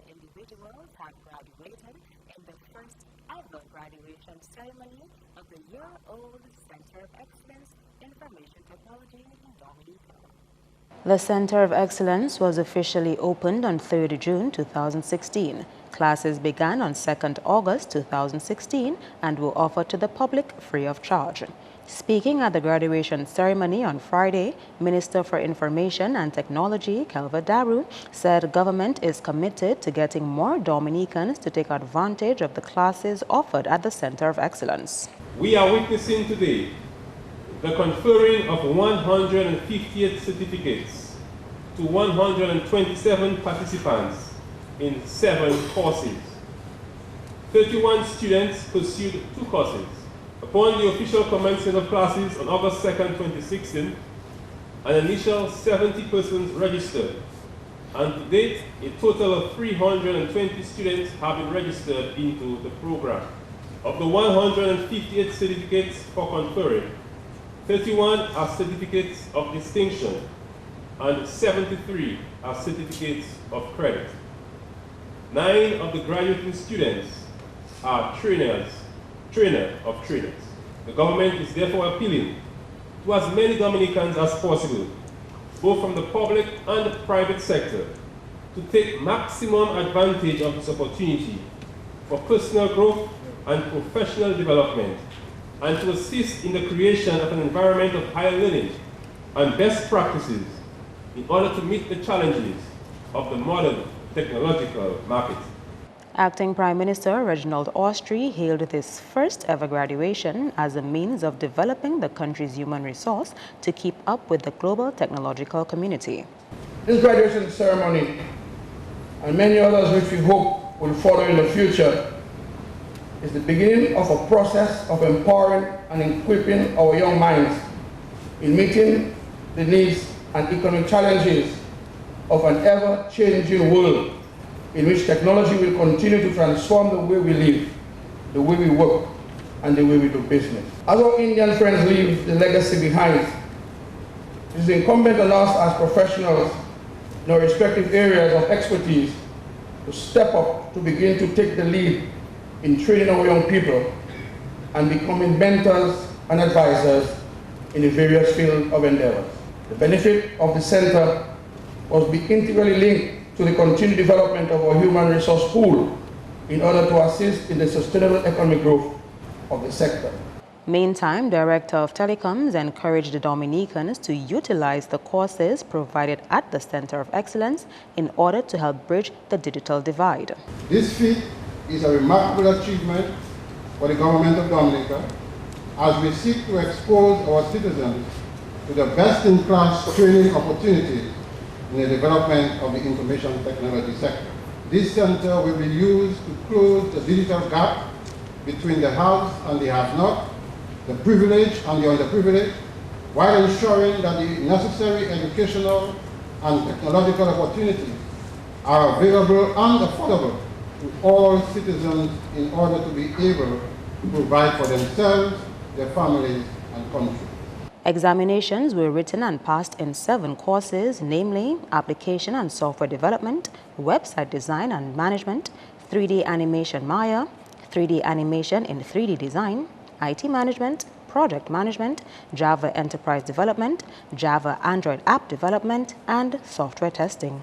individuals have graduated in the first ever graduation ceremony of the year-old Center of Excellence Information Technology in Dominica. The Center of Excellence was officially opened on 3rd June 2016. Classes began on 2nd August 2016 and were offered to the public free of charge. Speaking at the graduation ceremony on Friday, Minister for Information and Technology, Kelva Daru, said government is committed to getting more Dominicans to take advantage of the classes offered at the Center of Excellence. We are witnessing today the conferring of 158 certificates to 127 participants in 7 courses. 31 students pursued 2 courses. Upon the official commencement of classes on August 2nd, 2016, an initial 70 persons registered, and to date, a total of 320 students have been registered into the program. Of the 158 certificates for conferring, 31 are certificates of distinction, and 73 are certificates of credit. 9 of the graduating students are trainer of trainers. The government is therefore appealing to as many Dominicans as possible, both from the public and the private sector, to take maximum advantage of this opportunity for personal growth and professional development, and to assist in the creation of an environment of higher learning and best practices in order to meet the challenges of the modern technological market. Acting Prime Minister Reginald Austrie hailed this first ever graduation as a means of developing the country's human resource to keep up with the global technological community. This graduation ceremony and many others which we hope will follow in the future is the beginning of a process of empowering and equipping our young minds in meeting the needs and economic challenges of an ever-changing world in which technology will continue to transform the way we live, the way we work, and the way we do business. As our Indian friends leave the legacy behind, it is incumbent on us as professionals in our respective areas of expertise to step up to begin to take the lead in training our young people and becoming mentors and advisors in the various fields of endeavors. The benefit of the center must be integrally linked to the continued development of our human resource pool in order to assist in the sustainable economic growth of the sector. Meantime, Director of Telecoms encouraged the Dominicans to utilize the courses provided at the Center of Excellence in order to help bridge the digital divide. This feat is a remarkable achievement for the government of Dominica as we seek to expose our citizens to the best-in-class training opportunities in the development of the information technology sector. This center will be used to close the digital gap between the haves and the have-not, the privileged and the underprivileged, while ensuring that the necessary educational and technological opportunities are available and affordable to all citizens in order to be able to provide for themselves, their families, and country. Examinations were written and passed in 7 courses, namely Application and Software Development, Website Design and Management, 3D Animation Maya, 3D Animation in 3D Design, IT Management, Project Management, Java Enterprise Development, Java Android App Development, and Software Testing.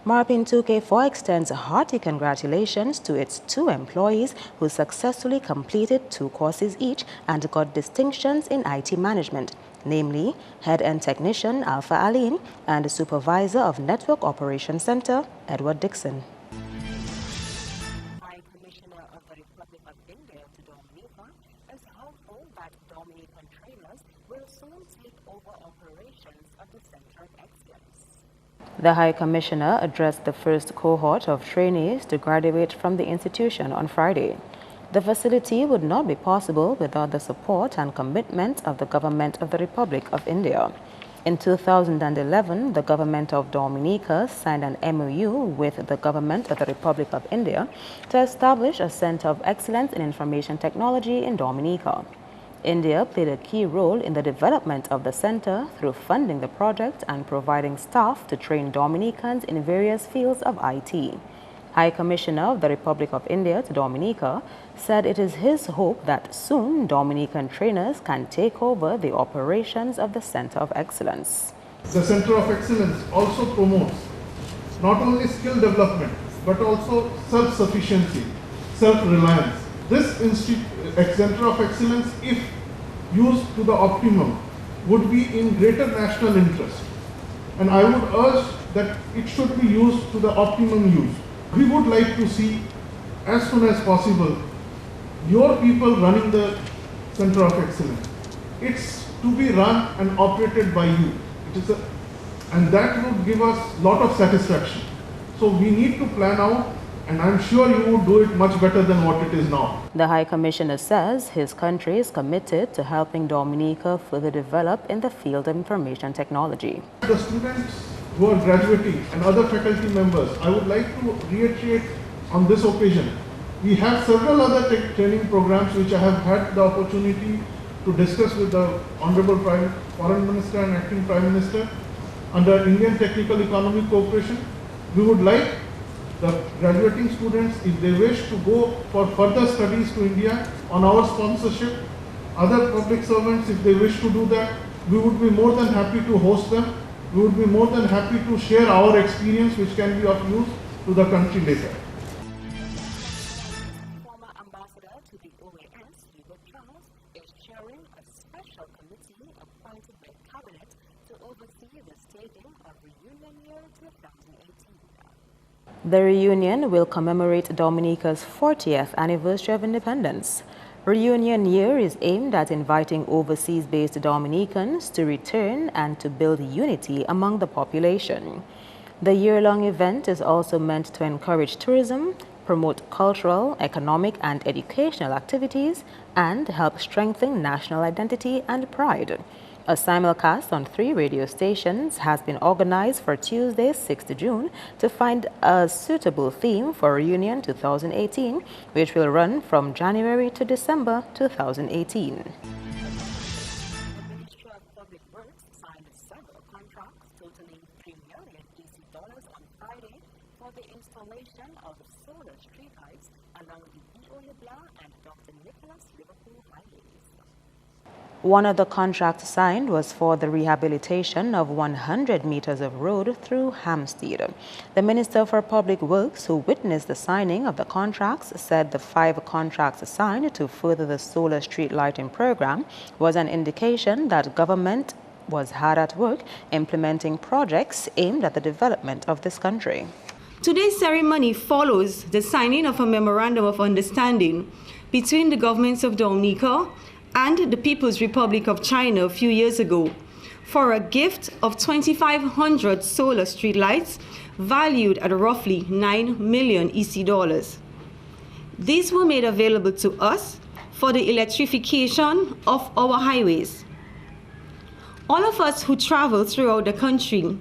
Marpin 2K4 extends hearty congratulations to its 2 employees who successfully completed 2 courses each and got distinctions in IT management, namely Head End Technician Alpha Aline and Supervisor of Network Operations Center Edward Dixon. High Commissioner of the Republic of India to Dominica is hopeful that Dominican trainers will soon take over operations of the Center of Excellence. The High Commissioner addressed the first cohort of trainees to graduate from the institution on Friday. The facility would not be possible without the support and commitment of the Government of the Republic of India. In 2011, the Government of Dominica signed an MOU with the Government of the Republic of India to establish a Center of Excellence in Information Technology in Dominica. India played a key role in the development of the center through funding the project and providing staff to train Dominicans in various fields of IT. High Commissioner of the Republic of India to Dominica said it is his hope that soon Dominican trainers can take over the operations of the Center of Excellence. The Center of Excellence also promotes not only skill development but also self-sufficiency, self-reliance. This Center of Excellence, if used to the optimum, would be in greater national interest. And I would urge that it should be used to the optimum use. We would like to see, as soon as possible, your people running the Center of Excellence. It's to be run and operated by you. And that would give us a lot of satisfaction. So we need to plan out, and I'm sure you would do it much better than what it is now. The High Commissioner says his country is committed to helping Dominica further develop in the field of information technology. The students who are graduating and other faculty members, I would like to reiterate on this occasion. We have several other training programs which I have had the opportunity to discuss with the Honorable Foreign Minister and Acting Prime Minister under Indian Technical Economic Cooperation. We would like the graduating students, if they wish to go for further studies to India on our sponsorship, other public servants, if they wish to do that, we would be more than happy to host them. We would be more than happy to share our experience, which can be of use to the country later. Former ambassador to the OAS, Hubert Charles, is chairing a special committee appointed by Cabinet to oversee the staging of Reunion Year 2018. The reunion will commemorate Dominica's 40th anniversary of independence. Reunion Year is aimed at inviting overseas-based Dominicans to return and to build unity among the population. The year-long event is also meant to encourage tourism, promote cultural, economic and educational activities, and help strengthen national identity and pride. A simulcast on 3 radio stations has been organized for Tuesday, 6th June, to find a suitable theme for Reunion 2018, which will run from January to December 2018. The Ministry of Public Works signed several contracts totaling $3 million on Friday for the installation of solar streetlights along the Eola and Dr. Nicholas Liverpool highways. One of the contracts signed was for the rehabilitation of 100 meters of road through Hampstead. The Minister for Public Works, who witnessed the signing of the contracts, said the 5 contracts signed to further the solar street lighting program was an indication that government was hard at work implementing projects aimed at the development of this country. Today's ceremony follows the signing of a memorandum of understanding between the governments of Dominica and the People's Republic of China a few years ago for a gift of 2,500 solar streetlights valued at roughly $9 million EC. These were made available to us for the electrification of our highways. All of us who travel throughout the country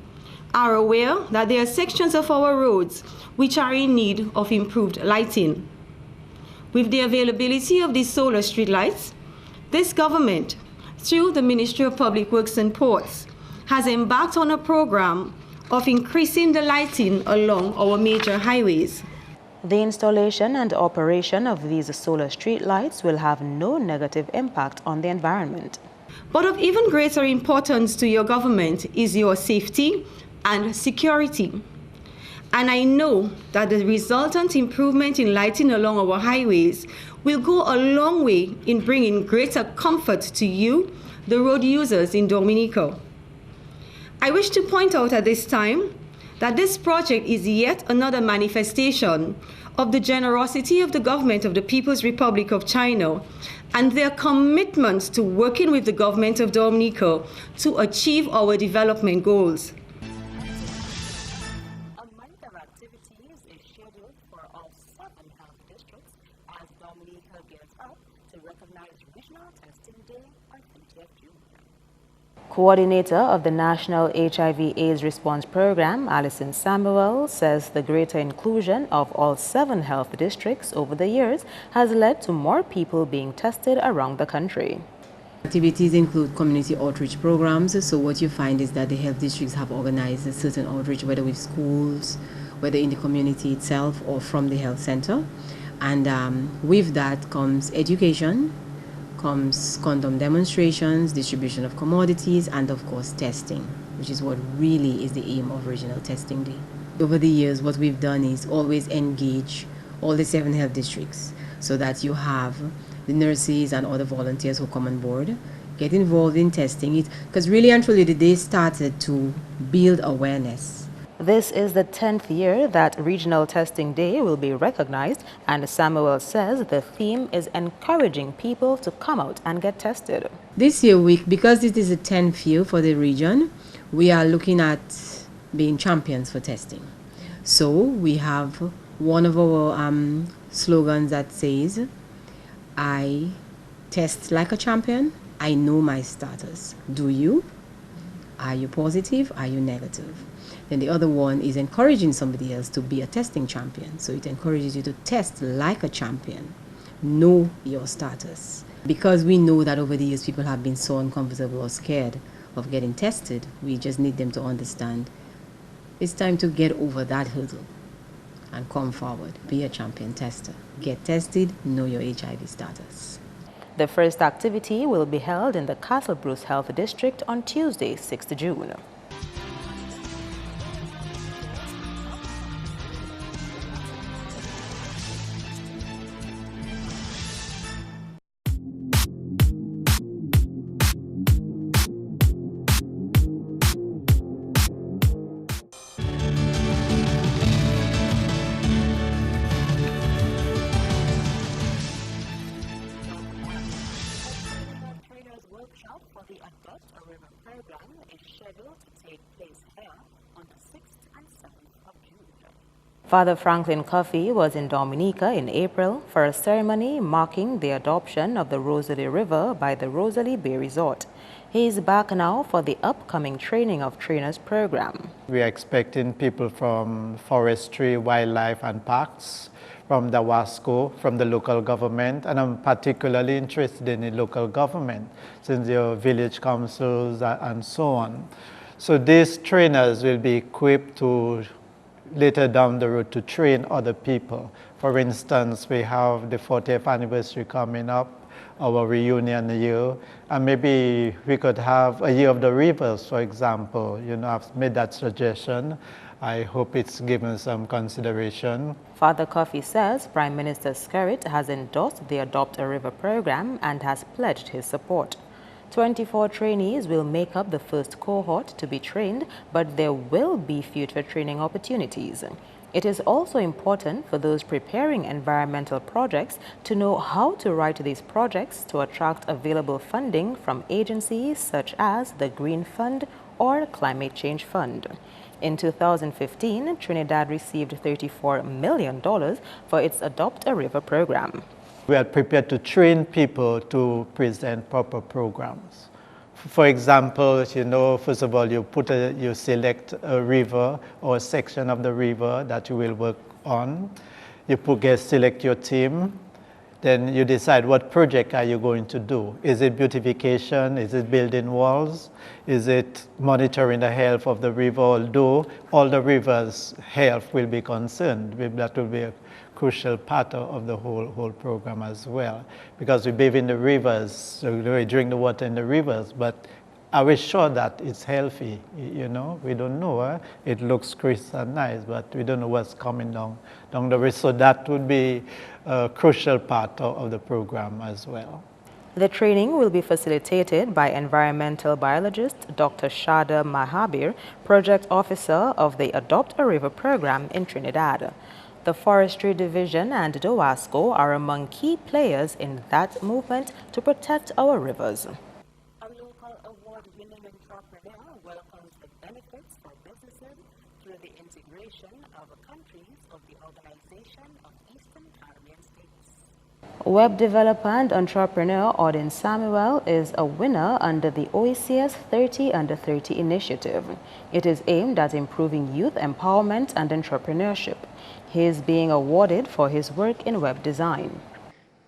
are aware that there are sections of our roads which are in need of improved lighting. With the availability of these solar streetlights, this government, through the Ministry of Public Works and Ports, has embarked on a program of increasing the lighting along our major highways. The installation and operation of these solar street lights will have no negative impact on the environment. But of even greater importance to your government is your safety and security. And I know that the resultant improvement in lighting along our highways will go a long way in bringing greater comfort to you, the road users in Dominica. I wish to point out at this time that this project is yet another manifestation of the generosity of the government of the People's Republic of China and their commitment to working with the government of Dominica to achieve our development goals. A month of activities is scheduled for all 7 health districts as Dominica gears up to recognize Regional Testing Day on 20th June. Coordinator of the National HIV/AIDS Response Program, Alison Samuel, says the greater inclusion of all 7 health districts over the years has led to more people being tested around the country. Activities include community outreach programs. So what you find is that the health districts have organized a certain outreach, whether with schools, whether in the community itself or from the health center. And with that comes education, comes condom demonstrations, distribution of commodities, and of course testing, which is what really is the aim of Regional Testing Day. Over the years, what we've done is always engage all the 7 health districts so that you have the nurses and other volunteers who come on board, get involved in testing it, because really and truly the day started to build awareness. This is the 10th year that Regional Testing Day will be recognized, and Samuel says the theme is encouraging people to come out and get tested. This year, because it is the 10th year for the region, we are looking at being champions for testing. So we have one of our slogans that says, I test like a champion, I know my status. Do you? Are you positive? Are you negative? Then the other one is encouraging somebody else to be a testing champion. So it encourages you to test like a champion. Know your status. Because we know that over the years people have been so uncomfortable or scared of getting tested, we just need them to understand it's time to get over that hurdle and come forward. Be a champion tester. Get tested, know your HIV status. The first activity will be held in the Castle Bruce Health District on Tuesday, 6th June. Workshop for the Adopt a River program is scheduled to take place here on the 6th and 7th of June. Father Franklin Coffey was in Dominica in April for a ceremony marking the adoption of the Rosalie River by the Rosalie Bay Resort. He is back now for the upcoming Training of Trainers program. We are expecting people from forestry, wildlife and parks, from the WASCO, from the local government, and I'm particularly interested in the local government, since there are village councils and so on. So these trainers will be equipped to later down the road to train other people. For instance, we have the 40th anniversary coming up, our reunion year, and maybe we could have a year of the rivers, for example. You know, I've made that suggestion. I hope it's given some consideration. Father Coffey says Prime Minister Skerrit has endorsed the Adopt a River program and has pledged his support. 24 trainees will make up the first cohort to be trained, but there will be future training opportunities. It is also important for those preparing environmental projects to know how to write these projects to attract available funding from agencies such as the Green Fund or Climate Change Fund. In 2015, Trinidad received $34 million for its Adopt a River program. We are prepared to train people to present proper programs. For example, you know, first of all, you select a river or a section of the river that you will work on. You select your team. Then you decide what project are you going to do. Is it beautification? Is it building walls? Is it monitoring the health of the river? Although all the river's health will be concerned, that will be a crucial part of the whole program as well. Because we bathe in the rivers, so we drink the water in the rivers, but are we sure that it's healthy? You know, we don't know. It looks crisp and nice, but we don't know what's coming down the river. So that would be a crucial part of the program as well. The training will be facilitated by environmental biologist Dr. Shada Mahabir, project officer of the Adopt a River program in Trinidad. The Forestry Division and DOASCO are among key players in that movement to protect our rivers. A local award-winning entrepreneur welcomes the benefits for businesses through the integration of countries of the Organization of Eastern Caribbean States. Web developer and entrepreneur Auden Samuel is a winner under the OECS 30 Under 30 initiative. It is aimed at improving youth empowerment and entrepreneurship. He is being awarded for his work in web design.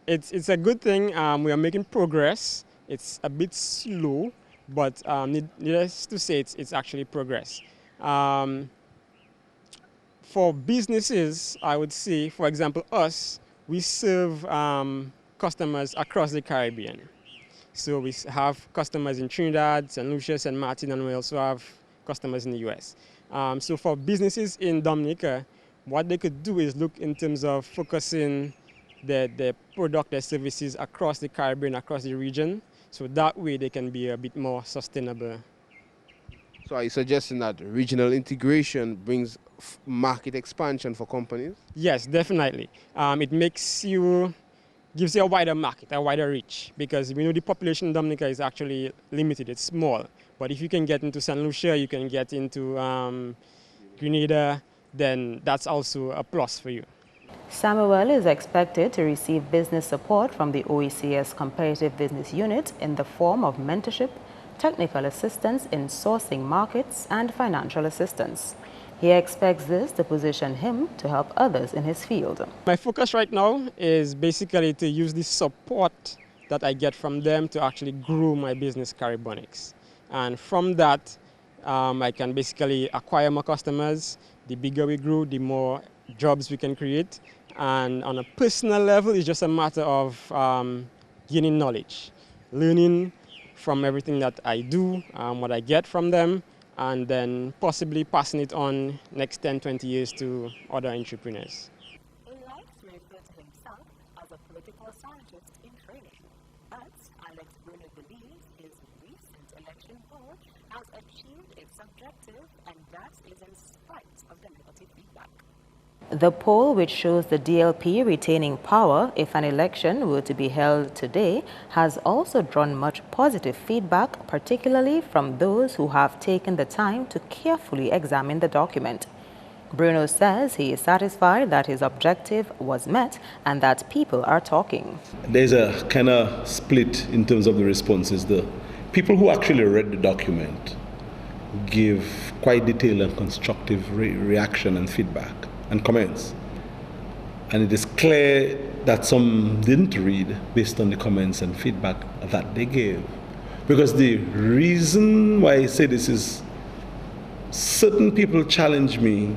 It's a good thing. We are making progress. It's a bit slow, but needless to say, it's actually progress. For businesses, I would say, for example, us, we serve customers across the Caribbean. So we have customers in Trinidad, St. Lucia, St. Martin, and we also have customers in the US. So for businesses in Dominica, what they could do is look in terms of focusing their product, their services across the Caribbean, across the region. So that way they can be a bit more sustainable. So are you suggesting that regional integration brings market expansion for companies? Yes, definitely. It gives you a wider market, a wider reach, because we know the population in Dominica is actually limited, it's small. But if you can get into St. Lucia, you can get into Grenada, then that's also a plus for you. Samuel is expected to receive business support from the OECS Competitive Business Unit in the form of mentorship, technical assistance in sourcing markets, and financial assistance. He expects this to position him to help others in his field. My focus right now is basically to use the support that I get from them to actually grow my business, Caribonics. And from that, I can basically acquire more customers. The bigger we grow, the more jobs we can create. And on a personal level, it's just a matter of gaining knowledge, learning from everything that I do, what I get from them, and then possibly passing it on next 10, 20 years to other entrepreneurs. He likes to refer to himself as a political scientist in training, but Alex Bruno believes his recent election poll has achieved its objective, and that is in spite of the negative feedback. The poll, which shows the DLP retaining power if an election were to be held today, has also drawn much positive feedback, particularly from those who have taken the time to carefully examine the document. Bruno says he is satisfied that his objective was met and that people are talking. There's a kind of split in terms of the responses. The people who actually read the document give quite detailed and constructive reaction and feedback and comments. And it is clear that some didn't read based on the comments and feedback that they gave. Because the reason why I say this is certain people challenge me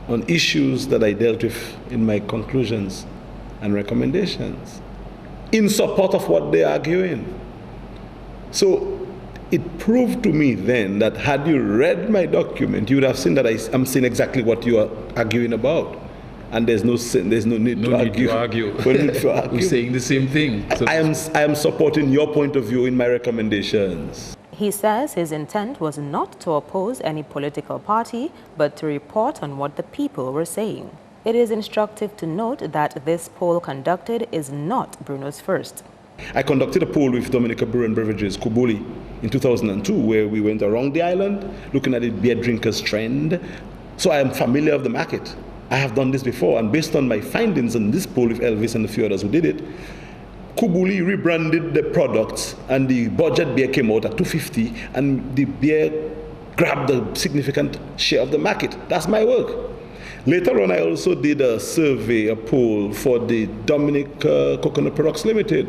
on issues that I dealt with in my conclusions and recommendations in support of what they're arguing. So it proved to me then that had you read my document, you would have seen that I'm saying exactly what you are arguing about. And there's no need to argue. We're saying the same thing. So I am supporting your point of view in my recommendations. He says his intent was not to oppose any political party, but to report on what the people were saying. It is instructive to note that this poll conducted is not Bruno's first. I conducted a poll with Dominica Brew and Beverages, Kubuli, in 2002, where we went around the island looking at the beer drinkers trend. So I am familiar with the market. I have done this before, and based on my findings in this poll with Elvis and a few others who did it, Kubuli rebranded the products, and the budget beer came out at $2.50, and the beer grabbed a significant share of the market. That's my work. Later on, I also did a survey, a poll for the Dominica Coconut Products Limited,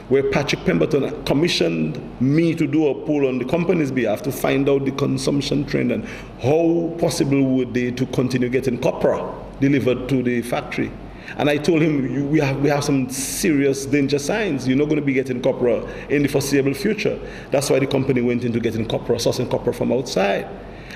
where Patrick Pemberton commissioned me to do a poll on the company's behalf to find out the consumption trend and how possible would they to continue getting copra delivered to the factory. And I told him, we have some serious danger signs. You're not going to be getting copra in the foreseeable future. That's why the company went into getting copra, sourcing copra from outside.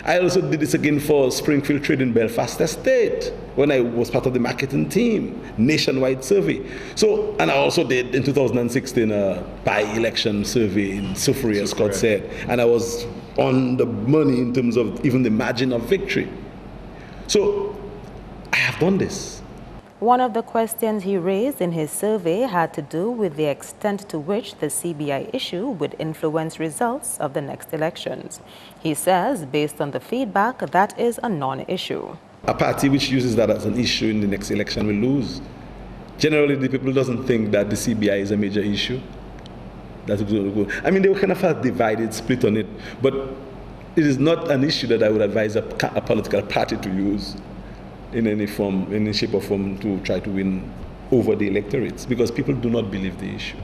I also did this again for Springfield Trade in Belfast Estate when I was part of the marketing team, nationwide survey. So, and I also did in 2016 a by-election survey in Sufri, as Scott said, and I was on the money in terms of even the margin of victory. So, I have done this. One of the questions he raised in his survey had to do with the extent to which the CBI issue would influence results of the next elections. He says, based on the feedback, that is a non-issue. A party which uses that as an issue in the next election will lose. Generally, the people doesn't think that the CBI is a major issue. That's good. I mean, they were kind of a divided, split on it, but it is not an issue that I would advise a political party to use in any form, in any shape or form, to try to win over the electorates, because people do not believe the issue.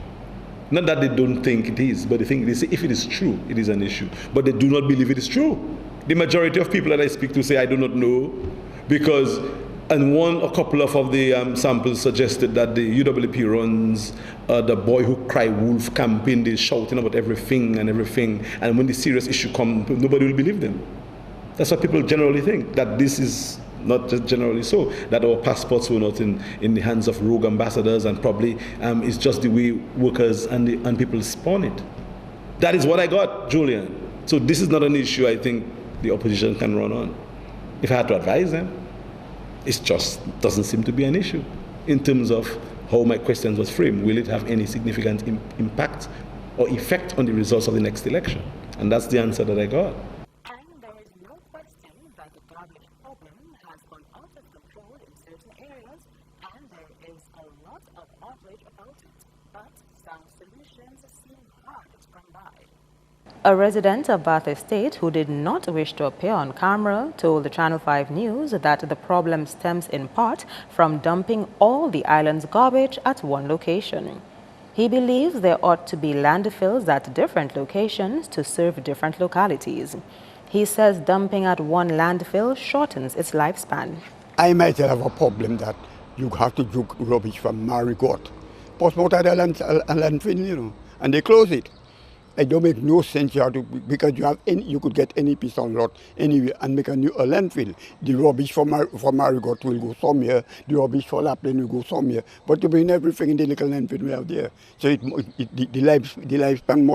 Not that they don't think it is, but they think, they say if it is true, it is an issue. But they do not believe it is true. The majority of people that I speak to say, I do not know, because And a couple of the samples suggested that the UWP runs the boy who cry wolf campaign. They're shouting about everything. And when the serious issue comes, nobody will believe them. That's what people generally think, that this is not just generally so, that our passports were not in the hands of rogue ambassadors, and probably it's just the way workers and people spawn it. That is what I got, Julian. So this is not an issue I think the opposition can run on. If I had to advise them, it just doesn't seem to be an issue in terms of how my question was framed. Will it have any significant impact or effect on the results of the next election? And that's the answer that I got. And there is no question that the garbage problem has gone out of control in certain areas, and there is a lot of outrage about it. But some solutions seem hard to come by. A resident of Bath Estate who did not wish to appear on camera told the Channel 5 News that the problem stems in part from dumping all the island's garbage at one location. He believes there ought to be landfills at different locations to serve different localities. He says dumping at one landfill shortens its lifespan. I might have a problem that you have to do rubbish from Marigot. Portsmouth had a landfill, and they close it. It don't make no sense because you could get any piece of lot anywhere and make a landfill. The rubbish for Marigot will go somewhere, the rubbish for Lapland will go somewhere, but you bring everything in the little landfill we have there. So the lifespan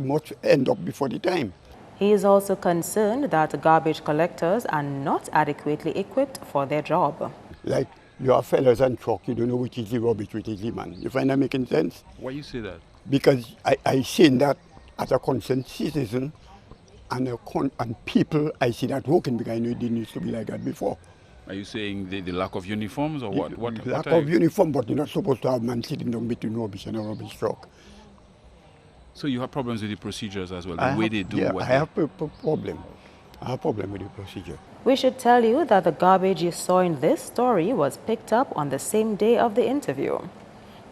must end up before the time. He is also concerned that garbage collectors are not adequately equipped for their job. Like you have fellas and truck, you don't know which is the rubbish, which is the man. You find that making sense? Why you say that? Because I seen that as a concerned citizen and people, I see that working because I know it didn't used to be like that before. Are you saying the lack of uniforms or what? Lack of uniform, but you're not supposed to have man sitting down between rubbish and a rubbish truck. So you have problems with the procedures as well, the way they do what I have a problem. I have a problem with the procedure. We should tell you that the garbage you saw in this story was picked up on the same day of the interview.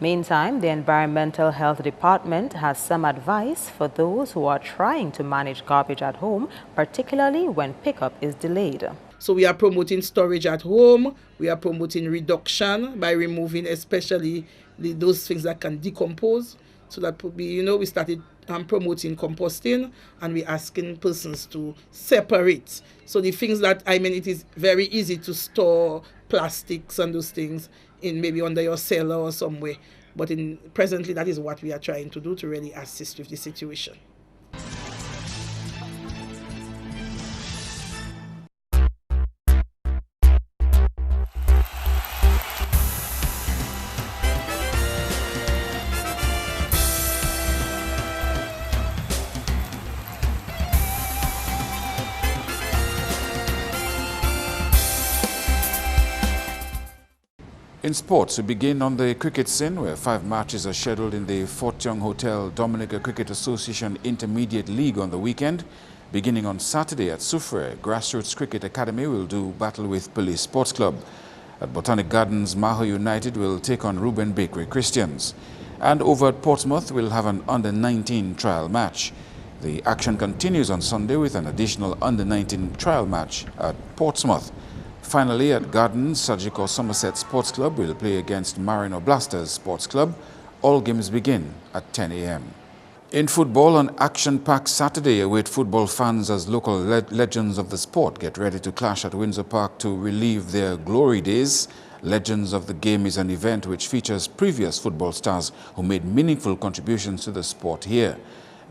Meantime, the Environmental Health Department has some advice for those who are trying to manage garbage at home, particularly when pickup is delayed. So we are promoting storage at home. We are promoting reduction by removing especially those things that can decompose. So that we started promoting composting, and we're asking persons to separate. So the things that, it is very easy to store plastics and those things in maybe under your cellar or somewhere. But presently, that is what we are trying to do to really assist with the situation. In sports, we begin on the cricket scene where 5 matches are scheduled in the Fort Young Hotel Dominica Cricket Association Intermediate League on the weekend. Beginning on Saturday at Soufriere, Grassroots Cricket Academy will do battle with Police Sports Club. At Botanic Gardens, Maho United will take on Reuben Bakery Christians. And over at Portsmouth, we'll have an Under-19 trial match. The action continues on Sunday with an additional Under-19 trial match at Portsmouth. Finally, at Gardens, Surgical Somerset Sports Club will play against Marino Blasters Sports Club. All games begin at 10 a.m. In football, an action-packed Saturday await football fans as local legends of the sport get ready to clash at Windsor Park to relive their glory days. Legends of the Game is an event which features previous football stars who made meaningful contributions to the sport here.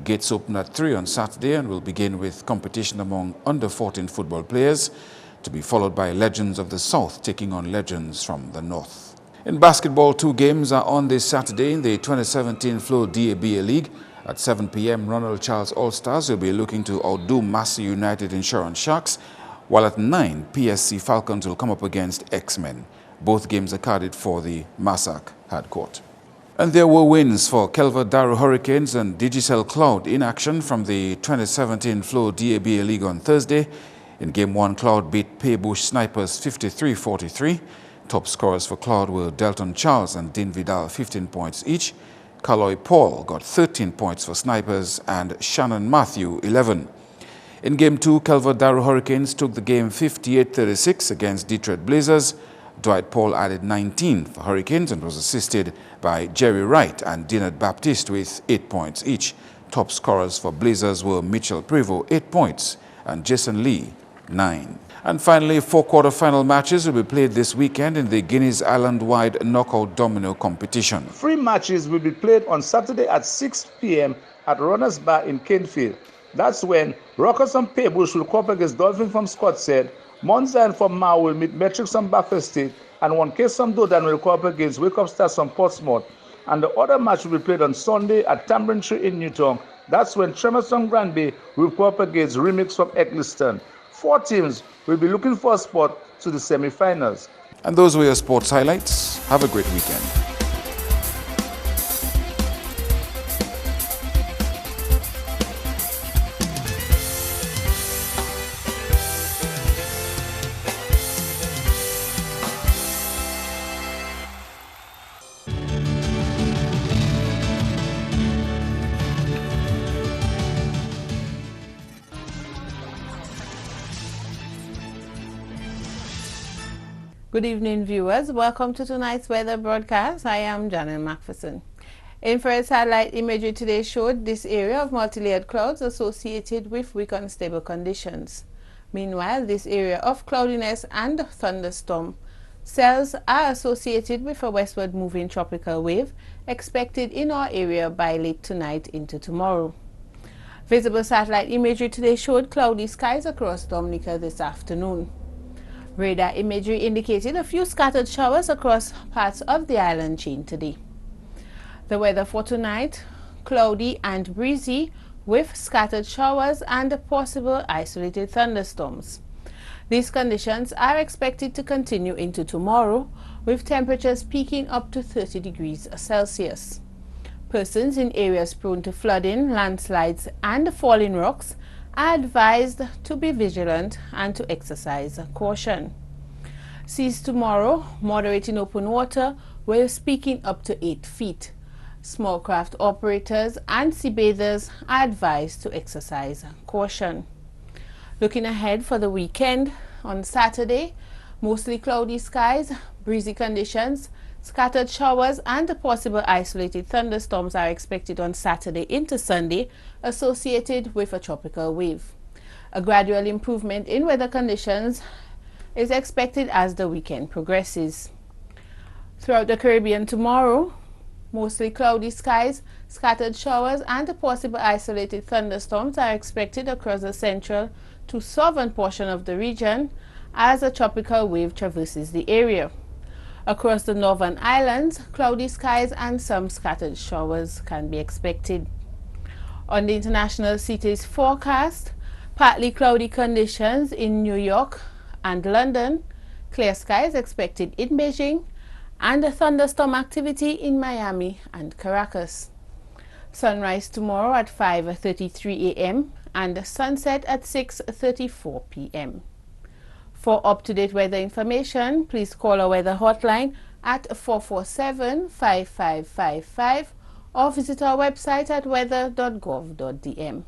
Gates open at 3 on Saturday and will begin with competition among under-14 football players, to be followed by Legends of the South taking on Legends from the North. In basketball, 2 games are on this Saturday in the 2017 Flow DABA League. At 7 p.m., Ronald Charles All-Stars will be looking to outdo Massey United Insurance Sharks, while at 9, PSC Falcons will come up against X-Men. Both games are carded for the Massac hardcourt. And there were wins for Kelva Daru Hurricanes and Digicel Cloud in action from the 2017 Flow DABA League on Thursday. In Game 1, Cloud beat Paybush Snipers 53-43. Top scorers for Cloud were Delton Charles and Dean Vidal, 15 points each. Kaloy Paul got 13 points for Snipers and Shannon Matthew, 11. In Game 2, Kelvedaro Hurricanes took the game 58-36 against Detroit Blazers. Dwight Paul added 19 for Hurricanes and was assisted by Jerry Wright and Dinard Baptiste with 8 points each. Top scorers for Blazers were Mitchell Prevost, 8 points, and Jason Lee, 9. And finally, 4 quarter-final matches will be played this weekend in the Guineas Island-wide knockout domino competition. 3 matches will be played on Saturday at 6 p.m. at Runners Bar in Canefield. That's when Rockers from Pebbles will come up against Dolphin from Scottshead, Monza from Mau will meet Metrics from Baffin State, and 1K from Dodan will come up against Wake Up Stars from Portsmouth. And the other match will be played on Sunday at Tambourine Tree in Newtown. That's when Tremors from Granby will come up against Remix from Eccleston. 4 teams will be looking for a spot to the semi-finals. And those were your sports highlights. Have a great weekend. Good evening, viewers. Welcome to tonight's weather broadcast. I am Janet Macpherson. Infrared satellite imagery today showed this area of multi-layered clouds associated with weak unstable conditions. Meanwhile, this area of cloudiness and thunderstorm cells are associated with a westward moving tropical wave expected in our area by late tonight into tomorrow. Visible satellite imagery today showed cloudy skies across Dominica this afternoon. Radar imagery indicated a few scattered showers across parts of the island chain today. The weather for tonight, cloudy and breezy with scattered showers and possible isolated thunderstorms. These conditions are expected to continue into tomorrow, with temperatures peaking up to 30 degrees Celsius. Persons in areas prone to flooding, landslides, and falling rocks are advised to be vigilant and to exercise caution. Seas tomorrow, moderate in open water, waves peaking up to 8 feet. Small craft operators and sea bathers are advised to exercise caution. Looking ahead for the weekend, on Saturday, mostly cloudy skies, breezy conditions, scattered showers and possible isolated thunderstorms are expected on Saturday into Sunday, associated with a tropical wave. A gradual improvement in weather conditions is expected as the weekend progresses. Throughout the Caribbean tomorrow, mostly cloudy skies, scattered showers and possible isolated thunderstorms are expected across the central to southern portion of the region as a tropical wave traverses the area. Across the northern islands, cloudy skies and some scattered showers can be expected. On the international cities forecast, partly cloudy conditions in New York and London, clear skies expected in Beijing, and thunderstorm activity in Miami and Caracas. Sunrise tomorrow at 5:33 a.m. and sunset at 6:34 p.m. For up-to-date weather information, please call our weather hotline at 447-5555 or visit our website at weather.gov.dm.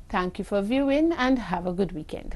Thank you for viewing and have a good weekend.